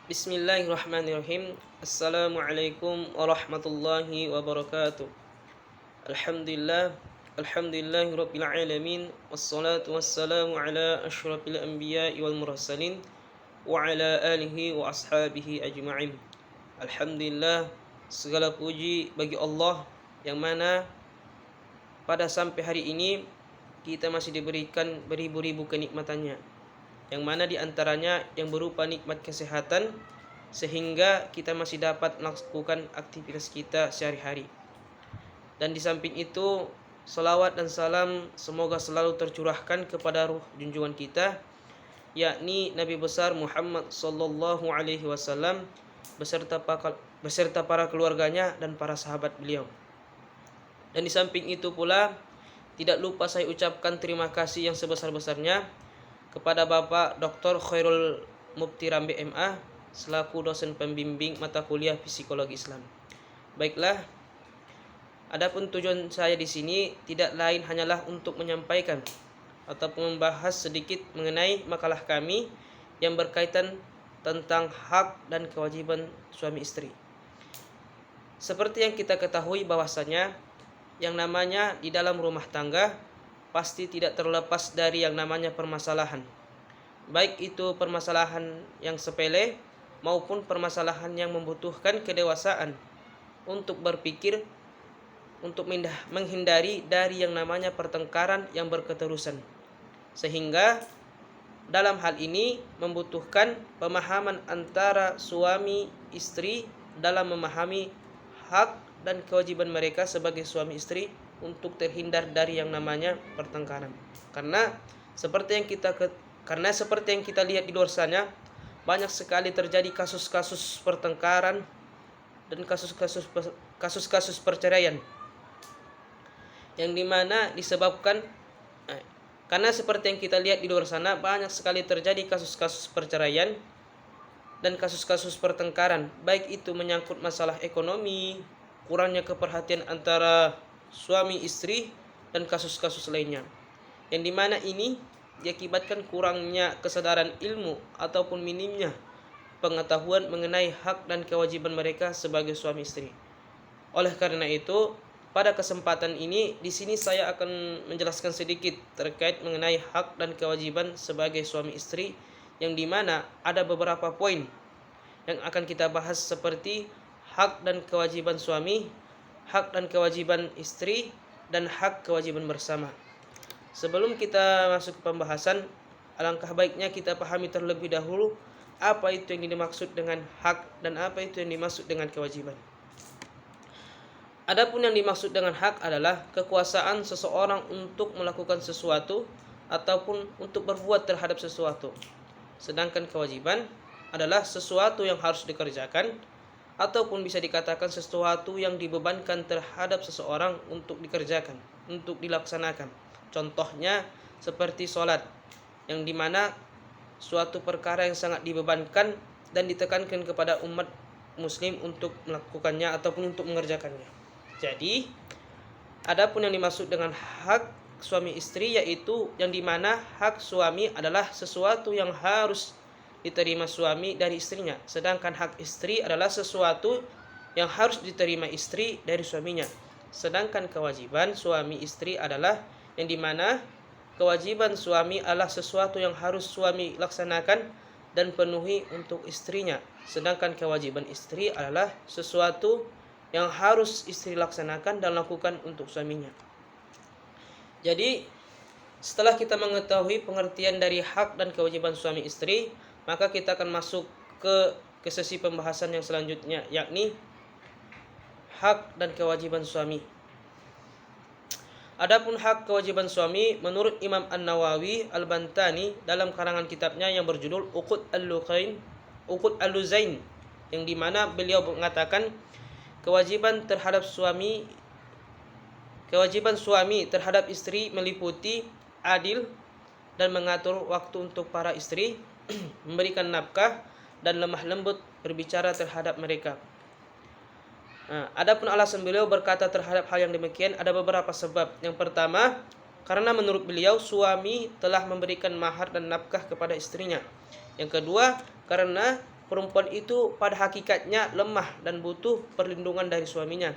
Bismillahirrahmanirrahim. Assalamualaikum warahmatullahi wabarakatuh. Alhamdulillah, alhamdulillahirabbil alamin, wassalatu wassalamu ala asyrafil anbiya'i wal mursalin wa ala alihi wa ashabihi ajma'in. Alhamdulillah, segala puji bagi Allah yang mana pada sampai hari ini kita masih diberikan beribu-ribu kenikmatannya, yang mana diantaranya yang berupa nikmat kesehatan sehingga kita masih dapat melakukan aktivitas kita sehari-hari. Dan di samping itu, salawat dan salam semoga selalu tercurahkan kepada ruh junjungan kita, yakni Nabi besar Muhammad sallallahu alaihi wasallam beserta para keluarganya dan para sahabat beliau. Dan di samping itu pula, tidak lupa saya ucapkan terima kasih yang sebesar-besarnya kepada Bapak Dr. Khairul Mubtiram BMA selaku dosen pembimbing mata kuliah Psikologi Islam. Baiklah, adapun tujuan saya di sini tidak lain hanyalah untuk menyampaikan ataupun membahas sedikit mengenai makalah kami yang berkaitan tentang hak dan kewajiban suami istri. Seperti yang kita ketahui bahwasanya yang namanya di dalam rumah tangga pasti tidak terlepas dari yang namanya permasalahan. Baik itu permasalahan yang sepele maupun permasalahan yang membutuhkan kedewasaan untuk berpikir untuk menghindari dari yang namanya pertengkaran yang berketerusan. Sehingga dalam hal ini membutuhkan pemahaman antara suami istri dalam memahami hak dan kewajiban mereka sebagai suami istri untuk terhindar dari yang namanya pertengkaran. Karena seperti yang kita lihat di luar sana, banyak sekali terjadi kasus-kasus pertengkaran dan kasus-kasus perceraian yang dimana disebabkan karena seperti yang kita lihat di luar sana, banyak sekali terjadi kasus-kasus perceraian dan kasus-kasus pertengkaran, baik itu menyangkut masalah ekonomi, kurangnya keperhatian antara suami istri, dan kasus-kasus lainnya, yang dimana ini diakibatkan kurangnya kesadaran ilmu ataupun minimnya pengetahuan mengenai hak dan kewajiban mereka sebagai suami istri. Oleh karena itu, pada kesempatan ini di sini saya akan menjelaskan sedikit terkait mengenai hak dan kewajiban sebagai suami istri, yang dimana ada beberapa poin yang akan kita bahas seperti hak dan kewajiban suami, hak dan kewajiban istri, dan hak kewajiban bersama. Sebelum kita masuk ke pembahasan, alangkah baiknya kita pahami terlebih dahulu apa itu yang dimaksud dengan hak dan apa itu yang dimaksud dengan kewajiban. Adapun yang dimaksud dengan hak adalah kekuasaan seseorang untuk melakukan sesuatu ataupun untuk berbuat terhadap sesuatu. Sedangkan kewajiban adalah sesuatu yang harus dikerjakan ataupun bisa dikatakan sesuatu yang dibebankan terhadap seseorang untuk dikerjakan, untuk dilaksanakan. Contohnya seperti sholat, yang dimana suatu perkara yang sangat dibebankan dan ditekankan kepada umat muslim untuk melakukannya ataupun untuk mengerjakannya. Jadi, adapun yang dimaksud dengan hak suami istri, yaitu yang dimana hak suami adalah sesuatu yang harus diterima suami dari istrinya, sedangkan hak istri adalah sesuatu yang harus diterima istri dari suaminya. Sedangkan kewajiban suami istri adalah yang dimana kewajiban suami adalah sesuatu yang harus suami laksanakan dan penuhi untuk istrinya, sedangkan kewajiban istri adalah sesuatu yang harus istri laksanakan dan lakukan untuk suaminya. Jadi, setelah kita mengetahui pengertian dari hak dan kewajiban suami istri, maka kita akan masuk ke sesi pembahasan yang selanjutnya, yakni hak dan kewajiban suami. Adapun hak kewajiban suami menurut Imam An-Nawawi Al-Bantani dalam karangan kitabnya yang berjudul Uqud Al-Luzain, yang dimana beliau mengatakan kewajiban suami terhadap istri meliputi adil dan mengatur waktu untuk para istri, memberikan nafkah dan lemah lembut berbicara terhadap mereka. Adapun alasan beliau berkata terhadap hal yang demikian ada beberapa sebab. Yang pertama, karena menurut beliau suami telah memberikan mahar dan nafkah kepada istrinya. Yang kedua, karena perempuan itu pada hakikatnya lemah dan butuh perlindungan dari suaminya.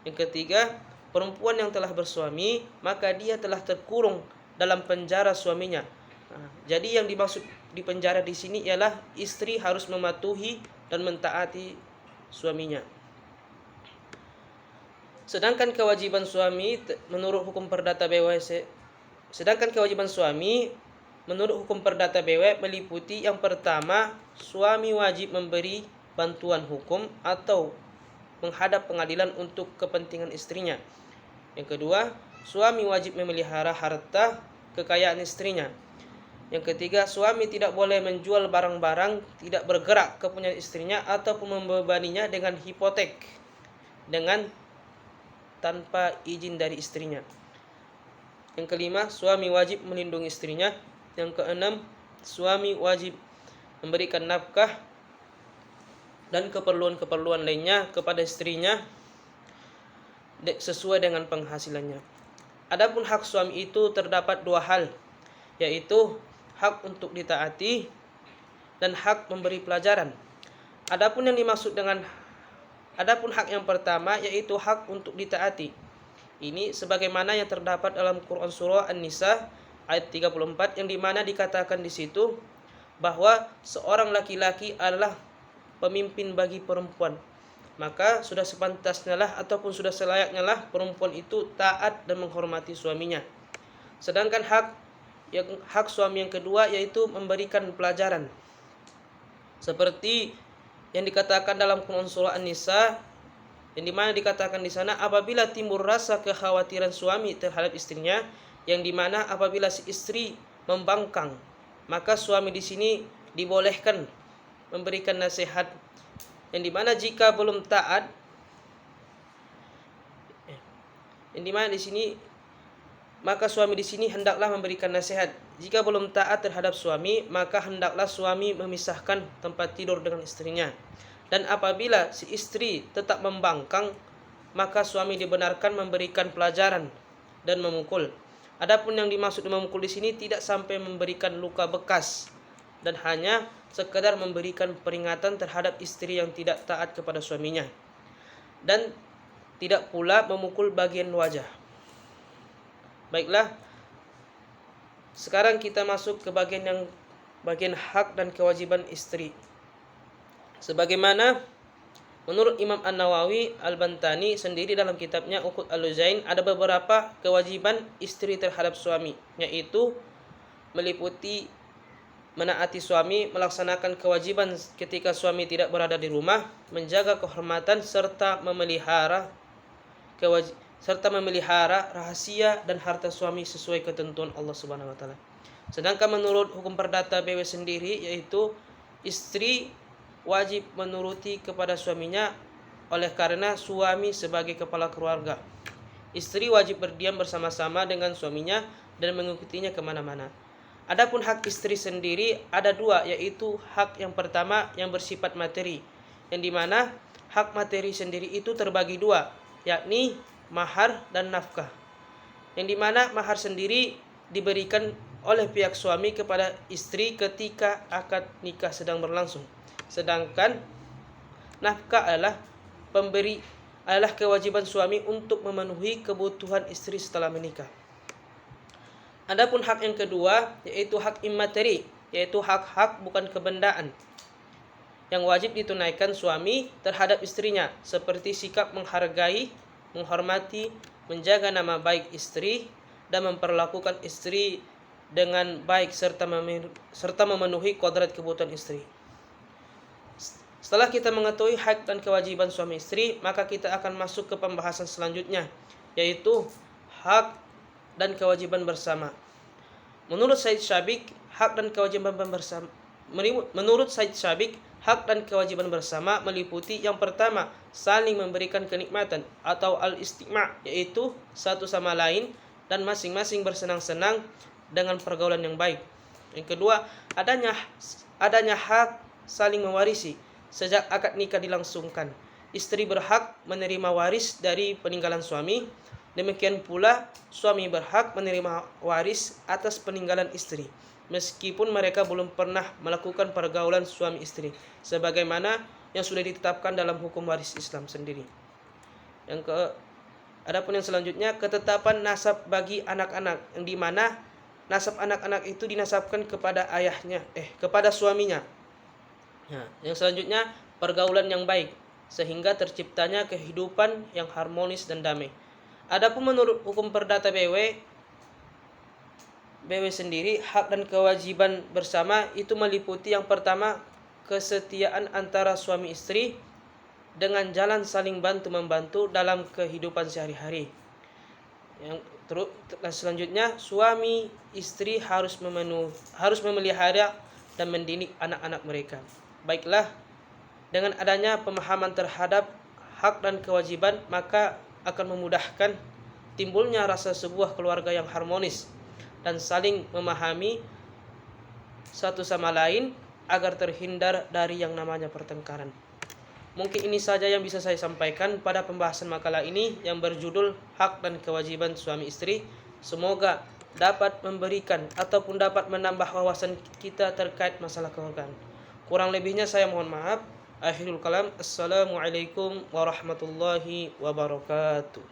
Yang ketiga, perempuan yang telah bersuami maka dia telah terkurung dalam penjara suaminya. Jadi yang dimaksud di penjara di sini ialah istri harus mematuhi dan mentaati suaminya. Sedangkan kewajiban suami menurut hukum perdata BW meliputi yang pertama, suami wajib memberi bantuan hukum atau menghadap pengadilan untuk kepentingan istrinya. Yang kedua, suami wajib memelihara harta kekayaan istrinya. Yang ketiga, suami tidak boleh menjual barang-barang tidak bergerak kepunyaan istrinya ataupun membebaninya dengan hipotek dengan tanpa izin dari istrinya. Yang kelima, suami wajib melindungi istrinya. Yang keenam, suami wajib memberikan nafkah dan keperluan-keperluan lainnya kepada istrinya sesuai dengan penghasilannya. Adapun hak suami itu terdapat dua hal, yaitu hak untuk ditaati dan hak memberi pelajaran. Adapun hak yang pertama yaitu hak untuk ditaati. Ini sebagaimana yang terdapat dalam Quran surah An-Nisa ayat 34 yang dimana dikatakan di situ bahwa seorang laki-laki adalah pemimpin bagi perempuan. Maka sudah sepantasnya lah ataupun sudah selayaknya lah perempuan itu taat dan menghormati suaminya. Sedangkan hak suami yang kedua yaitu memberikan pelajaran. Seperti yang dikatakan dalam Quran surah An-Nisa yang dimana dikatakan di sana apabila timbul rasa kekhawatiran suami terhadap istrinya, yang dimana apabila si istri membangkang, maka suami di sini dibolehkan memberikan nasihat, yang dimana jika belum taat, maka suami di sini hendaklah memberikan nasihat. Jika belum taat terhadap suami, maka hendaklah suami memisahkan tempat tidur dengan istrinya. Dan apabila si istri tetap membangkang, maka suami dibenarkan memberikan pelajaran dan memukul. Adapun yang dimaksud memukul di sini tidak sampai memberikan luka bekas dan hanya sekadar memberikan peringatan terhadap istri yang tidak taat kepada suaminya. Dan tidak pula memukul bagian wajah. Baiklah, sekarang kita masuk ke bagian hak dan kewajiban istri. Sebagaimana menurut Imam An-Nawawi Al-Bantani sendiri dalam kitabnya Uqud Al-Luzain, ada beberapa kewajiban istri terhadap suami, yaitu meliputi menaati suami, melaksanakan kewajiban ketika suami tidak berada di rumah, menjaga kehormatan serta memelihara rahasia dan harta suami sesuai ketentuan Allah Subhanahu wa taala. Sedangkan menurut hukum perdata BW sendiri, yaitu istri wajib menuruti kepada suaminya oleh karena suami sebagai kepala keluarga. Istri wajib berdiam bersama-sama dengan suaminya dan mengikutinya kemana-mana. Adapun hak istri sendiri ada dua, yaitu hak yang pertama yang bersifat materi, yang dimana hak materi sendiri itu terbagi dua, yakni mahar dan nafkah. Yang dimana mahar sendiri diberikan oleh pihak suami kepada istri ketika akad nikah sedang berlangsung. Sedangkan nafkah adalah kewajiban suami untuk memenuhi kebutuhan istri setelah menikah. Adapun hak yang kedua yaitu hak immateri, yaitu hak-hak bukan kebendaan yang wajib ditunaikan suami terhadap istrinya, seperti sikap menghargai, menghormati, menjaga nama baik istri dan memperlakukan istri dengan baik serta memenuhi kodrat kebutuhan istri. Setelah kita mengetahui hak dan kewajiban suami istri, maka kita akan masuk ke pembahasan selanjutnya, yaitu hak dan kewajiban bersama. Menurut Said Syabik, hak dan kewajiban bersama meliputi yang pertama, saling memberikan kenikmatan atau al-istima', yaitu satu sama lain dan masing-masing bersenang-senang dengan pergaulan yang baik. Yang kedua, adanya hak saling mewarisi. Sejak akad nikah dilangsungkan, istri berhak menerima waris dari peninggalan suami. Demikian pula suami berhak menerima waris atas peninggalan istri. meskipun mereka belum pernah melakukan pergaulan suami istri, sebagaimana yang sudah ditetapkan dalam hukum waris Islam sendiri. Adapun yang selanjutnya, ketetapan nasab bagi anak-anak, yang dimana nasab anak-anak itu dinasabkan kepada ayahnya, kepada suaminya. Nah, yang selanjutnya, pergaulan yang baik, sehingga terciptanya kehidupan yang harmonis dan damai. Adapun menurut hukum perdata BW sendiri, hak dan kewajiban bersama itu meliputi yang pertama, kesetiaan antara suami istri dengan jalan saling bantu-membantu dalam kehidupan sehari-hari. Selanjutnya, suami istri harus memelihara dan mendidik anak-anak mereka. Baiklah, dengan adanya pemahaman terhadap hak dan kewajiban, maka akan memudahkan timbulnya rasa sebuah keluarga yang harmonis dan saling memahami satu sama lain agar terhindar dari yang namanya pertengkaran. Mungkin ini saja yang bisa saya sampaikan pada pembahasan makalah ini yang berjudul hak dan kewajiban suami istri. Semoga dapat memberikan ataupun dapat menambah wawasan kita terkait masalah keluargaan. Kurang lebihnya saya mohon maaf. Akhirul kalam. Assalamualaikum warahmatullahi wabarakatuh.